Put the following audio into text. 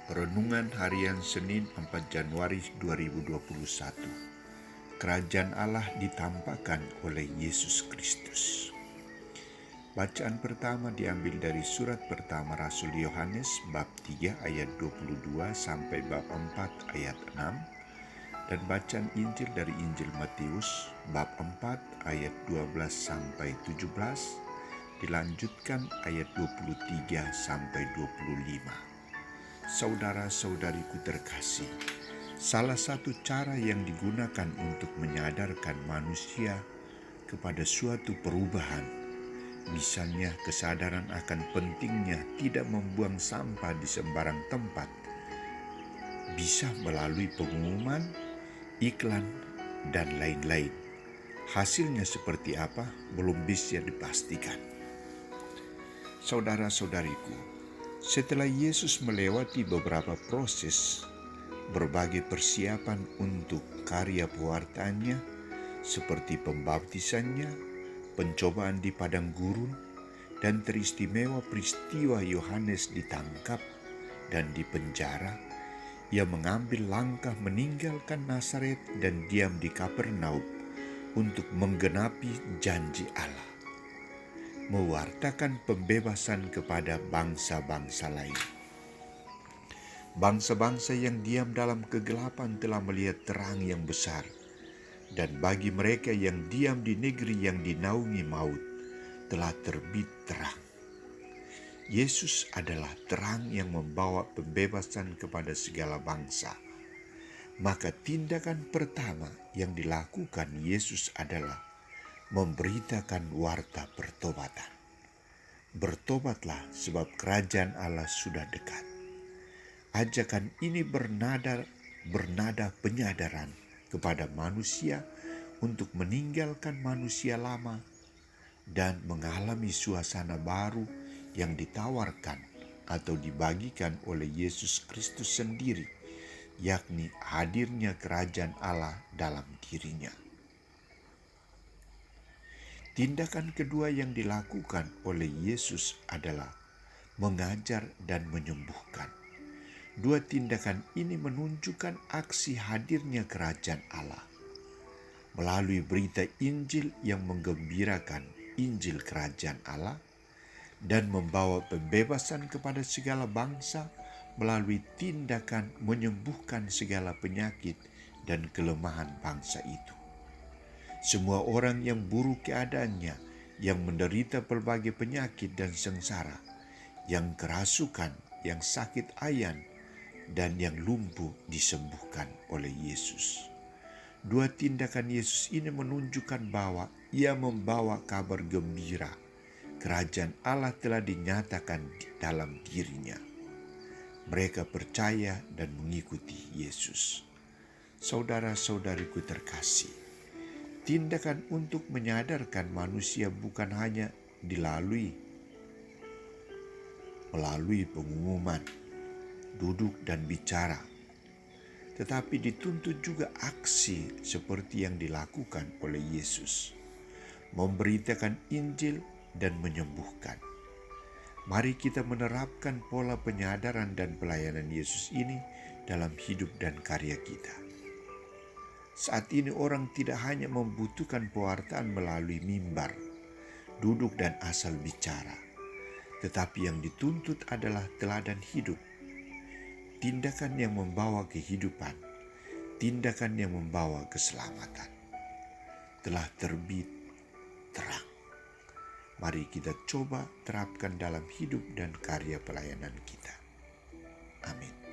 Renungan Harian Senin 4 Januari 2021. Kerajaan Allah ditampakkan oleh Yesus Kristus. Bacaan pertama diambil dari surat pertama Rasul Yohanes bab 3 ayat 22 sampai bab 4 ayat 6, dan bacaan Injil dari Injil Matius bab 4 ayat 12 sampai 17, dilanjutkan ayat 23 sampai 25. Saudara-saudariku terkasih, salah satu cara yang digunakan untuk menyadarkan manusia kepada suatu perubahan, misalnya kesadaran akan pentingnya tidak membuang sampah di sembarang tempat, bisa melalui pengumuman, iklan, dan lain-lain. Hasilnya seperti apa belum bisa dipastikan. Saudara-saudariku, setelah Yesus melewati beberapa proses, berbagai persiapan untuk karya pewartaannya, seperti pembaptisannya, pencobaan di padang gurun, dan teristimewa peristiwa Yohanes ditangkap dan dipenjara, ia mengambil langkah meninggalkan Nazaret dan diam di Kapernaum untuk menggenapi janji Allah, mewartakan pembebasan kepada bangsa-bangsa lain. Bangsa-bangsa yang diam dalam kegelapan telah melihat terang yang besar, dan bagi mereka yang diam di negeri yang dinaungi maut, telah terbit terang. Yesus adalah terang yang membawa pembebasan kepada segala bangsa. Maka tindakan pertama yang dilakukan Yesus adalah memberitakan warta pertobatan. Bertobatlah sebab kerajaan Allah sudah dekat. Ajakan ini bernada penyadaran kepada manusia untuk meninggalkan manusia lama dan mengalami suasana baru yang ditawarkan atau dibagikan oleh Yesus Kristus sendiri, yakni hadirnya kerajaan Allah dalam dirinya. Tindakan kedua yang dilakukan oleh Yesus adalah mengajar dan menyembuhkan. Dua tindakan ini menunjukkan aksi hadirnya kerajaan Allah. Melalui berita Injil yang menggembirakan Injil kerajaan Allah dan membawa pembebasan kepada segala bangsa melalui tindakan menyembuhkan segala penyakit dan kelemahan bangsa itu. Semua orang yang buruk keadaannya, yang menderita berbagai penyakit dan sengsara, yang kerasukan, yang sakit ayan, dan yang lumpuh disembuhkan oleh Yesus. Dua tindakan Yesus ini menunjukkan bahwa Ia membawa kabar gembira. Kerajaan Allah telah dinyatakan dalam dirinya. Mereka percaya dan mengikuti Yesus. Saudara-saudariku terkasih, tindakan untuk menyadarkan manusia bukan hanya melalui pengumuman, duduk dan bicara, tetapi dituntut juga aksi seperti yang dilakukan oleh Yesus, memberitakan Injil dan menyembuhkan. Mari kita menerapkan pola penyadaran dan pelayanan Yesus ini dalam hidup dan karya kita. Saat ini orang tidak hanya membutuhkan pewartaan melalui mimbar, duduk dan asal bicara, tetapi yang dituntut adalah teladan hidup, tindakan yang membawa kehidupan, tindakan yang membawa keselamatan. Telah terbit terang. Mari kita coba terapkan dalam hidup dan karya pelayanan kita. Amin.